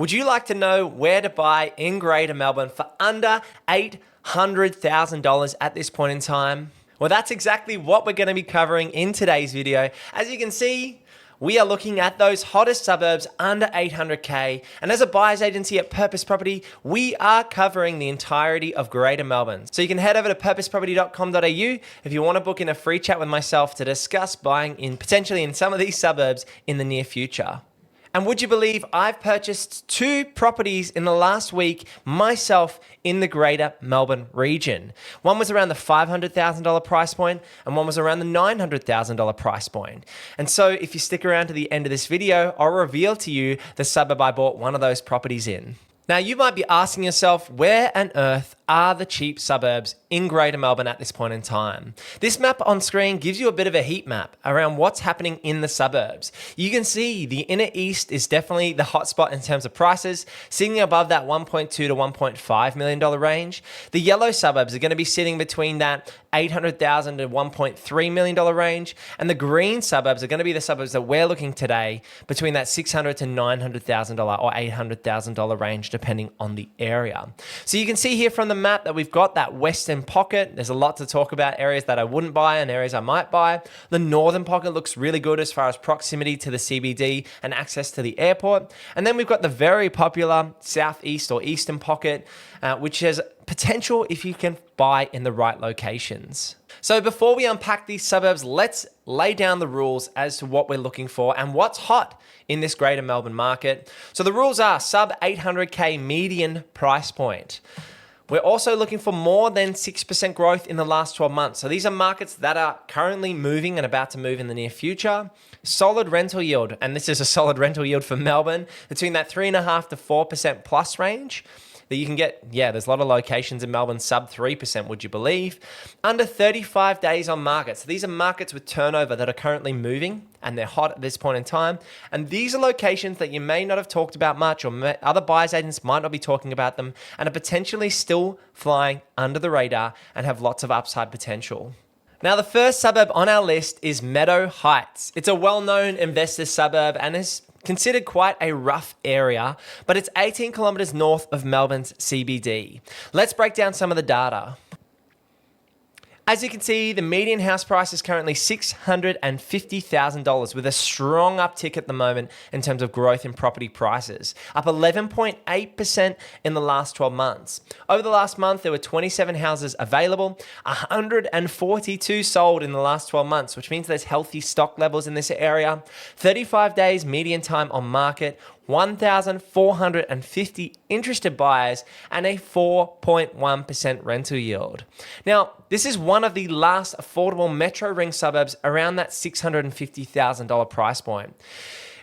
Would you like to know where to buy in Greater Melbourne for under $800,000 at this point in time? Well, that's exactly what we're going to be covering in today's video. As you can see, we are looking at those hottest suburbs under 800K. And as a buyer's agency at Purpose Property, we are covering the entirety of Greater Melbourne. So you can head over to purposeproperty.com.au if you want to book in a free chat with myself to discuss buying potentially in some of these suburbs in the near future. And would you believe I've purchased 2 properties in the last week myself in the Greater Melbourne region. One was around the $500,000 price point and one was around the $900,000 price point. And so if you stick around to the end of this video, I'll reveal to you the suburb I bought one of those properties in. Now you might be asking yourself, where on earth are the cheap suburbs in Greater Melbourne at this point in time? This map on screen gives you a bit of a heat map around what's happening in the suburbs. You can see the inner east is definitely the hotspot in terms of prices, sitting above that $1.2 to $1.5 million range. The yellow suburbs are going to be sitting between that $800,000 to $1.3 million range, and the green suburbs are going to be the suburbs that we're looking today between that $600,000 to $900,000 or $800,000 range, depending on the area. So you can see here from the map that we've got that western pocket. There's a lot to talk about, areas that I wouldn't buy and areas I might buy. The northern pocket looks really good as far as proximity to the CBD and access to the airport. And then we've got the very popular southeast or eastern pocket, which has potential if you can buy in the right locations. So before we unpack these suburbs, let's lay down the rules as to what we're looking for and what's hot in this Greater Melbourne market. So the rules are sub 800K median price point. We're also looking for more than 6% growth in the last 12 months. So these are markets that are currently moving and about to move in the near future. Solid rental yield, and this is a solid rental yield for Melbourne, between that 3.5% to 4% plus range that you can get. Yeah, there's a lot of locations in Melbourne sub 3%, would you believe? Under 35 days on market. So these are markets with turnover that are currently moving and they're hot at this point in time. And these are locations that you may not have talked about much, or other buyers agents might not be talking about them, and are potentially still flying under the radar and have lots of upside potential. Now, the first suburb on our list is Meadow Heights. It's a well-known investor suburb and is considered quite a rough area, but it's 18 kilometers north of Melbourne's CBD. Let's break down some of the data. As you can see, the median house price is currently $650,000 with a strong uptick at the moment in terms of growth in property prices, up 11.8% in the last 12 months. Over the last month, there were 27 houses available, 142 sold in the last 12 months, which means there's healthy stock levels in this area, 35 days median time on market, 1,450 interested buyers, and a 4.1% rental yield. Now, this is one of the last affordable metro ring suburbs around that $650,000 price point.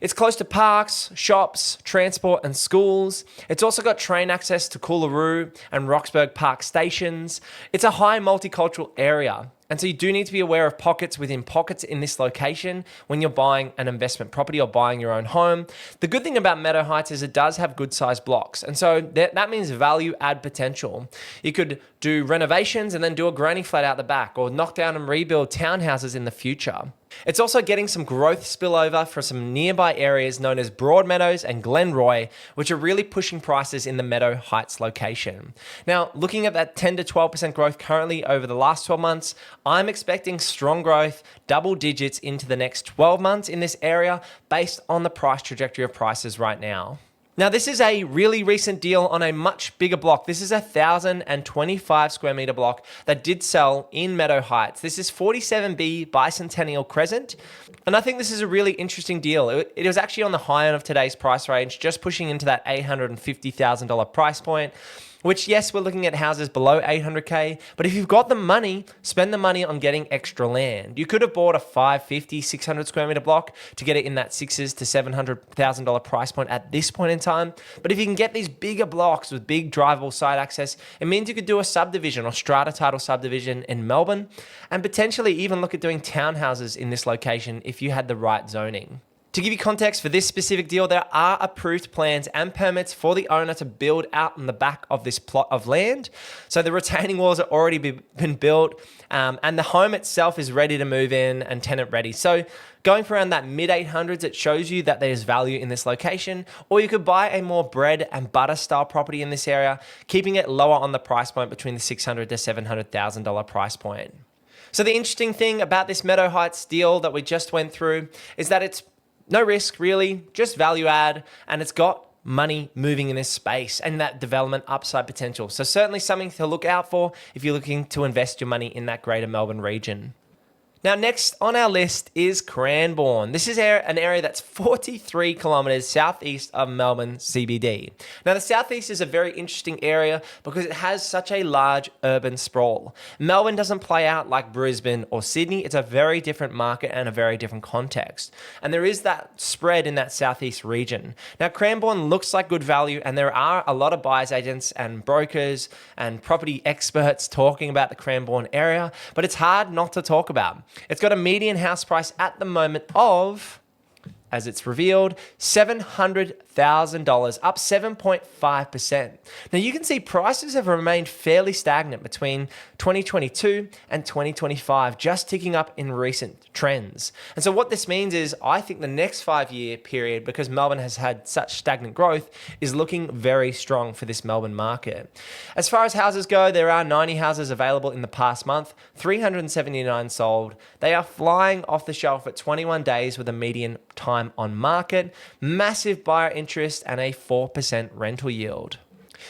It's close to parks, shops, transport, and schools. It's also got train access to Coolaroo and Roxburgh Park stations. It's a high multicultural area. And so you do need to be aware of pockets within pockets in this location when you're buying an investment property or buying your own home. The good thing about Meadow Heights is it does have good sized blocks. And so that means value add potential. You could do renovations and then do a granny flat out the back, or knock down and rebuild townhouses in the future. It's also getting some growth spillover for some nearby areas known as Broadmeadows and Glenroy, which are really pushing prices in the Meadow Heights location. Now, looking at that 10 to 12% growth currently over the last 12 months, I'm expecting strong growth, double digits into the next 12 months in this area based on the price trajectory of prices right now. Now, this is a really recent deal on a much bigger block. This is a 1,025 square meter block that did sell in Meadow Heights. This is 47B Bicentennial Crescent. And I think this is a really interesting deal. It was actually on the high end of today's price range, just pushing into that $850,000 price point. Which, yes, we're looking at houses below 800K, but if you've got the money, spend the money on getting extra land. You could have bought a 550, 600 square meter block to get it in that $600,000 to $700,000 price point at this point in time. But if you can get these bigger blocks with big drivable side access, it means you could do a subdivision or strata title subdivision in Melbourne, and potentially even look at doing townhouses in this location if you had the right zoning. To give you context for this specific deal, there are approved plans and permits for the owner to build out on the back of this plot of land. So the retaining walls are already been built, and the home itself is ready to move in and tenant ready. So going for around that mid 800s, it shows you that there's value in this location. Or you could buy a more bread and butter style property in this area, keeping it lower on the price point between the $600,000 to $700,000 price point. So the interesting thing about this Meadow Heights deal that we just went through is that it's no risk really, just value add, and it's got money moving in this space and that development upside potential. So certainly something to look out for if you're looking to invest your money in that greater Melbourne region. Now, next on our list is Cranbourne. This is an area that's 43 kilometers southeast of Melbourne CBD. Now, the southeast is a very interesting area because it has such a large urban sprawl. Melbourne doesn't play out like Brisbane or Sydney. It's a very different market and a very different context. And there is that spread in that southeast region. Now, Cranbourne looks like good value, and there are a lot of buyers agents and brokers and property experts talking about the Cranbourne area, but it's hard not to talk about. It's got a median house price at the moment of, as it's revealed, $700,000, up 7.5%. Now you can see prices have remained fairly stagnant between 2022 and 2025, just ticking up in recent trends. And so what this means is I think the next 5-year period, because Melbourne has had such stagnant growth, is looking very strong for this Melbourne market. As far as houses go, there are 90 houses available in the past month, 379 sold. They are flying off the shelf at 21 days with a median time on market, massive buyer interest, and a 4% rental yield.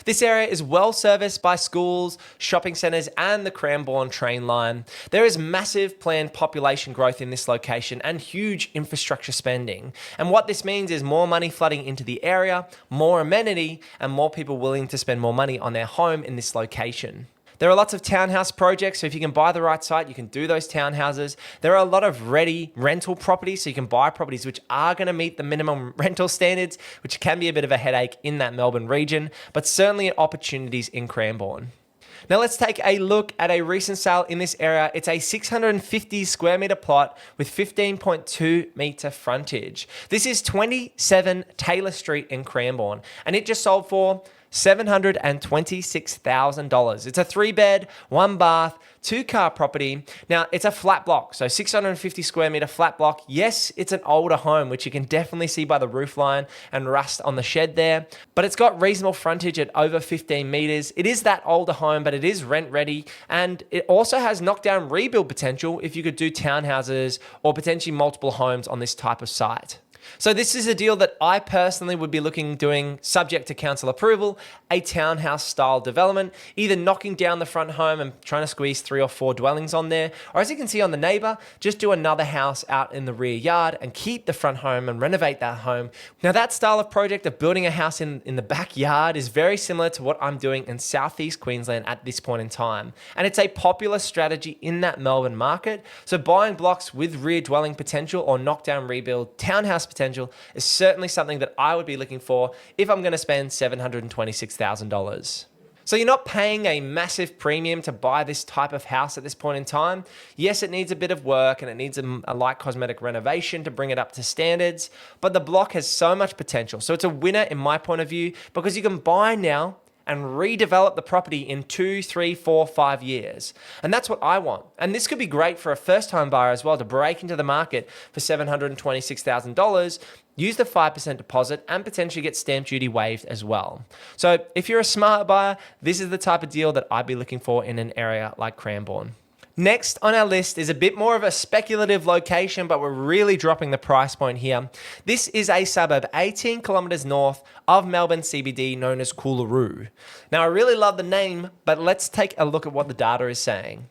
This area is well serviced by schools, shopping centres, and the Cranbourne train line. There is massive planned population growth in this location and huge infrastructure spending. And what this means is more money flooding into the area, more amenity, and more people willing to spend more money on their home in this location. There are lots of townhouse projects, so if you can buy the right site, you can do those townhouses. There are a lot of ready rental properties, so you can buy properties which are going to meet the minimum rental standards, which can be a bit of a headache in that Melbourne region, but certainly opportunities in Cranbourne. Now let's take a look at a recent sale in this area. It's a 650 square meter plot with 15.2 meter frontage. This is 27 Taylor Street in Cranbourne, and it just sold for $726,000. It's a 3-bed, 1-bath, 2-car property. Now, it's a flat block, so 650 square meter flat block. Yes, it's an older home, which you can definitely see by the roof line and rust on the shed there, but it's got reasonable frontage at over 15 meters. It is that older home, but it is rent ready, and it also has knockdown rebuild potential if you could do townhouses or potentially multiple homes on this type of site. So this is a deal that I personally would be doing subject to council approval, a townhouse style development, either knocking down the front home and trying to squeeze 3 or 4 dwellings on there, or as you can see on the neighbor, just do another house out in the rear yard and keep the front home and renovate that home. Now that style of project of building a house in the backyard is very similar to what I'm doing in southeast Queensland at this point in time. And it's a popular strategy in that Melbourne market. So buying blocks with rear dwelling potential or knockdown rebuild townhouse potential is certainly something that I would be looking for if I'm going to spend $726,000. So you're not paying a massive premium to buy this type of house at this point in time. Yes, it needs a bit of work and it needs a light cosmetic renovation to bring it up to standards, but the block has so much potential. So it's a winner in my point of view because you can buy now and redevelop the property in 2, 3, 4, 5 years. And that's what I want. And this could be great for a first-time buyer as well to break into the market for $726,000, use the 5% deposit, and potentially get stamp duty waived as well. So if you're a smart buyer, this is the type of deal that I'd be looking for in an area like Cranbourne. Next on our list is a bit more of a speculative location, but we're really dropping the price point here. This is a suburb 18 kilometers north of Melbourne CBD known as Coolaroo. Now, I really love the name, but let's take a look at what the data is saying.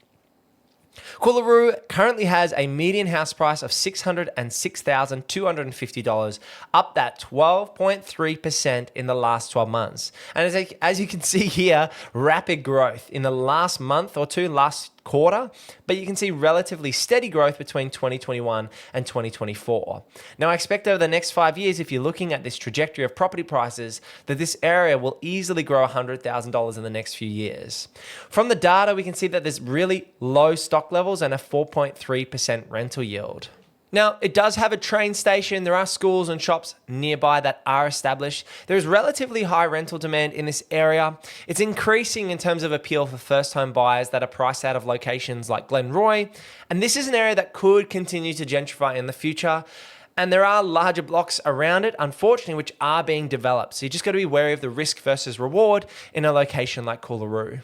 Coolaroo currently has a median house price of $606,250, up that 12.3% in the last 12 months. And as you can see here, rapid growth in the last month or two, last quarter, but you can see relatively steady growth between 2021 and 2024. Now, I expect over the next 5 years, if you're looking at this trajectory of property prices, that this area will easily grow $100,000 in the next few years. From the data, we can see that there's really low stock levels and a 4.3% rental yield. Now, it does have a train station. There are schools and shops nearby that are established. There is relatively high rental demand in this area. It's increasing in terms of appeal for first-home buyers that are priced out of locations like Glenroy. And this is an area that could continue to gentrify in the future. And there are larger blocks around it, unfortunately, which are being developed. So you just got to be wary of the risk versus reward in a location like Coolaroo.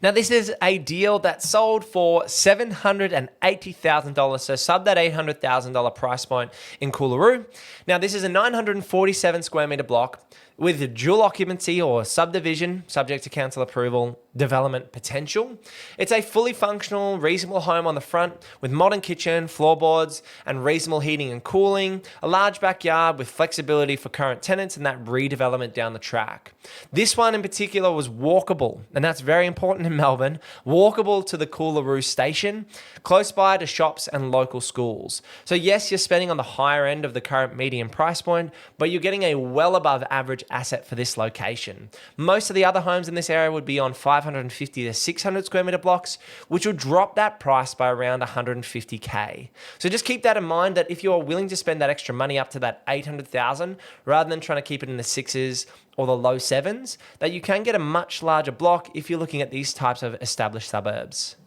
Now, this is a deal that sold for $780,000, so sub that $800,000 price point in Coolaroo. Now, this is a 947 square meter block with dual occupancy or subdivision, subject to council approval, development potential. It's a fully functional, reasonable home on the front with modern kitchen, floorboards, and reasonable heating and cooling, a large backyard with flexibility for current tenants and that redevelopment down the track. This one in particular was walkable, and that's very important in Melbourne, walkable to the Coolaroo station, close by to shops and local schools. So yes, you're spending on the higher end of the current median price point, but you're getting a well above average asset for this location. Most of the other homes in this area would be on 550 to 600 square meter blocks, which would drop that price by around 150K. So just keep that in mind, that if you're willing to spend that extra money up to that 800,000, rather than trying to keep it in the sixes or the low sevens, that you can get a much larger block if you're looking at these types of established suburbs.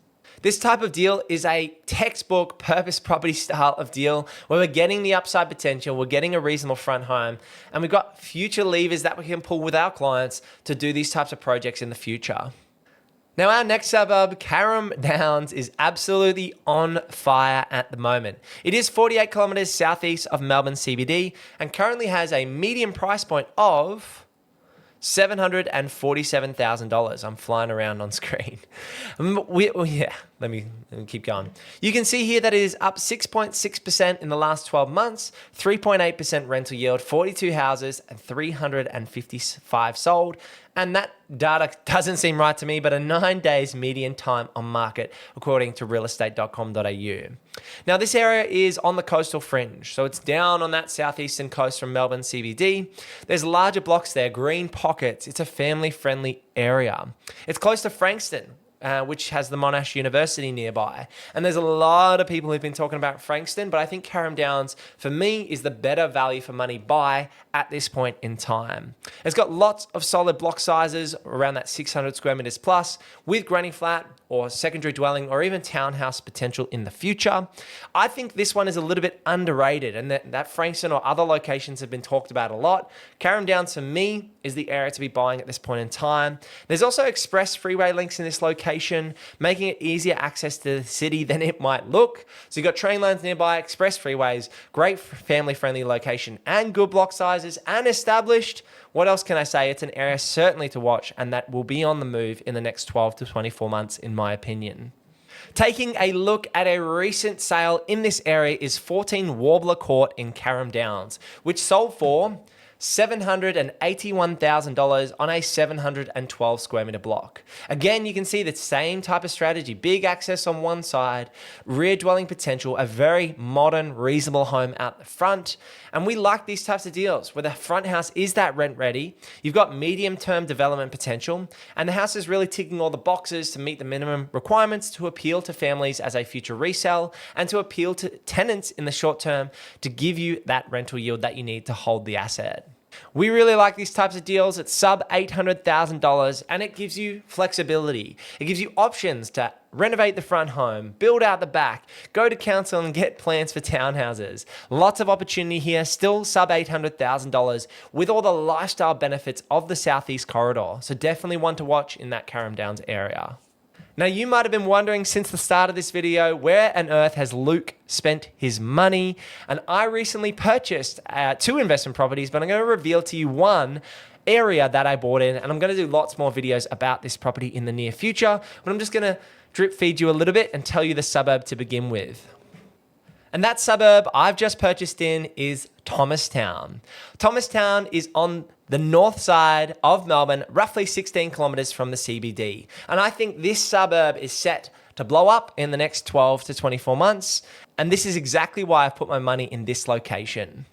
This type of deal is a textbook purpose property style of deal where we're getting the upside potential, we're getting a reasonable front home, and we've got future levers that we can pull with our clients to do these types of projects in the future. Now, our next suburb, Carrum Downs, is absolutely on fire at the moment. It is 48 kilometres southeast of Melbourne CBD and currently has a median price point of $747,000. I'm flying around on screen. Let me keep going. You can see here that it is up 6.6% in the last 12 months, 3.8% rental yield, 42 houses, and 355 sold. And that data doesn't seem right to me, but a 9 days median time on market, according to realestate.com.au. Now, this area is on the coastal fringe, so it's down on that southeastern coast from Melbourne CBD. There's larger blocks there, green pockets. It's a family-friendly area. It's close to Frankston, which has the Monash University nearby. And there's a lot of people who've been talking about Frankston, but I think Carrum Downs, for me, is the better value for money buy at this point in time. It's got lots of solid block sizes, around that 600 square meters plus, with granny flat or secondary dwelling or even townhouse potential in the future. I think this one is a little bit underrated, and that Frankston or other locations have been talked about a lot. Carrum Downs, for me, is the area to be buying at this point in time. There's also express freeway links in this location, making it easier access to the city than it might look. So you've got train lines nearby, express freeways, great family-friendly location, and good block sizes, and established. What else can I say? It's an area certainly to watch, and that will be on the move in the next 12 to 24 months, in my opinion. Taking a look at a recent sale in this area is 14 Warbler Court in Carrum Downs, which sold for $781,000 on a 712 square meter block. Again, you can see the same type of strategy, big access on one side, rear dwelling potential, a very modern, reasonable home out the front. And we like these types of deals where the front house is that rent ready, you've got medium term development potential, and the house is really ticking all the boxes to meet the minimum requirements to appeal to families as a future resale and to appeal to tenants in the short term to give you that rental yield that you need to hold the asset. We really like these types of deals. It's sub $800,000 and it gives you flexibility. It gives you options to renovate the front home, build out the back, go to council and get plans for townhouses. Lots of opportunity here, still sub $800,000 with all the lifestyle benefits of the Southeast Corridor. So definitely one to watch in that Carrum Downs area. Now, you might have been wondering since the start of this video, where on earth has Luke spent his money? And I recently purchased 2 investment properties, but I'm going to reveal to you one area that I bought in, and I'm going to do lots more videos about this property in the near future, but I'm just going to drip feed you a little bit and tell you the suburb to begin with. And that suburb I've just purchased in is Thomastown. Thomastown is on the north side of Melbourne, roughly 16 kilometers from the CBD. And I think this suburb is set to blow up in the next 12 to 24 months. And this is exactly why I've put my money in this location.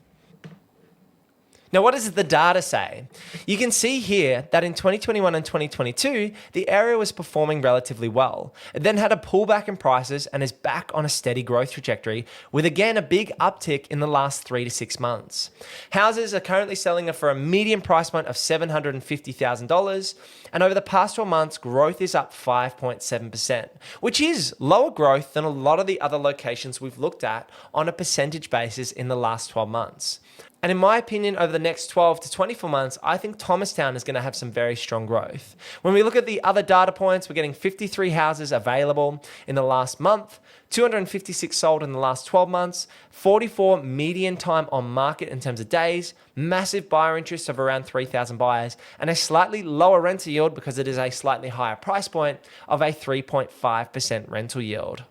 Now, what does the data say? You can see here that in 2021 and 2022, the area was performing relatively well. It then had a pullback in prices and is back on a steady growth trajectory, with again a big uptick in the last 3 to 6 months. Houses are currently selling for a median price point of $750,000, and over the past 12 months, growth is up 5.7%, which is lower growth than a lot of the other locations we've looked at on a percentage basis in the last 12 months. And in my opinion, over the next 12 to 24 months, I think Thomastown is going to have some very strong growth. When we look at the other data points, we're getting 53 houses available in the last month, 256 sold in the last 12 months, 44 median time on market in terms of days, massive buyer interest of around 3,000 buyers, and a slightly lower rental yield because it is a slightly higher price point of a 3.5% rental yield.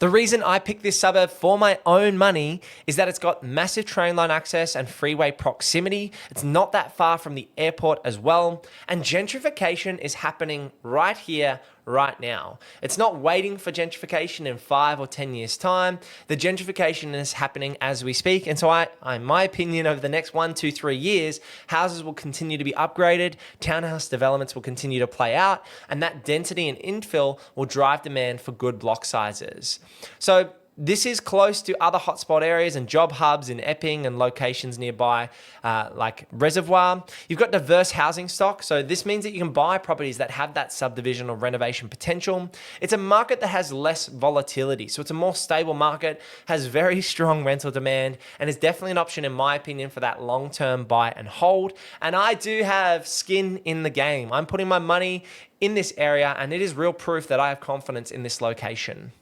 The reason I picked this suburb for my own money is that it's got massive train line access and freeway proximity. It's not that far from the airport as well. And gentrification is happening right here, right now. It's not waiting for gentrification in 5 or 10 years' time. The gentrification is happening as we speak. And so in my opinion, over the next 1, 2, 3 years, houses will continue to be upgraded, townhouse developments will continue to play out, and that density and infill will drive demand for good block sizes. So this is close to other hotspot areas and job hubs in Epping and locations nearby, like Reservoir. You've got diverse housing stock, so this means that you can buy properties that have that subdivision or renovation potential. It's a market that has less volatility, so it's a more stable market, has very strong rental demand, and is definitely an option, in my opinion, for that long-term buy and hold. And I do have skin in the game. I'm putting my money in this area, and it is real proof that I have confidence in this location.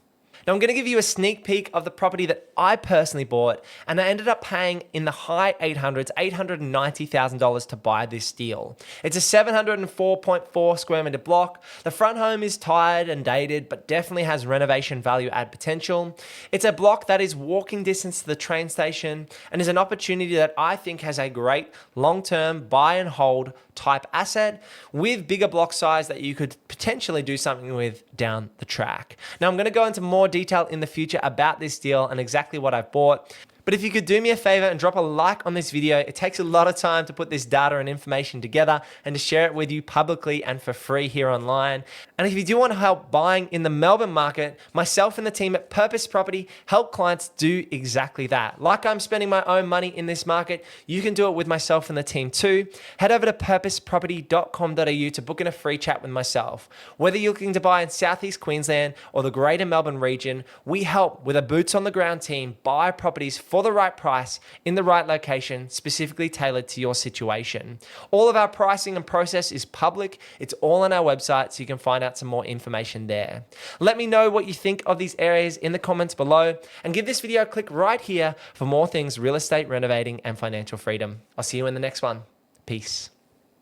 Now, I'm going to give you a sneak peek of the property that I personally bought, and I ended up paying in the high 800s, $890,000 to buy this deal. It's a 704.4 square meter block. The front home is tired and dated, but definitely has renovation value add potential. It's a block that is walking distance to the train station and is an opportunity that I think has a great long-term buy and hold type asset with bigger block size that you could potentially do something with down the track. Now, I'm going to go into more detail in the future about this deal and exactly what I've bought. But if you could do me a favor and drop a like on this video, it takes a lot of time to put this data and information together and to share it with you publicly and for free here online. And if you do want help buying in the Melbourne market, myself and the team at Purpose Property help clients do exactly that. Like I'm spending my own money in this market, you can do it with myself and the team too. Head over to purposeproperty.com.au to book in a free chat with myself. Whether you're looking to buy in Southeast Queensland or the Greater Melbourne region, we help with a boots on the ground team buy properties for the right price in the right location, specifically tailored to your situation. All of our pricing and process is public. It's all on our website, so you can find out some more information there. Let me know what you think of these areas in the comments below, and give this video a click right here for more things real estate, renovating, and financial freedom. I'll see you in the next one. Peace.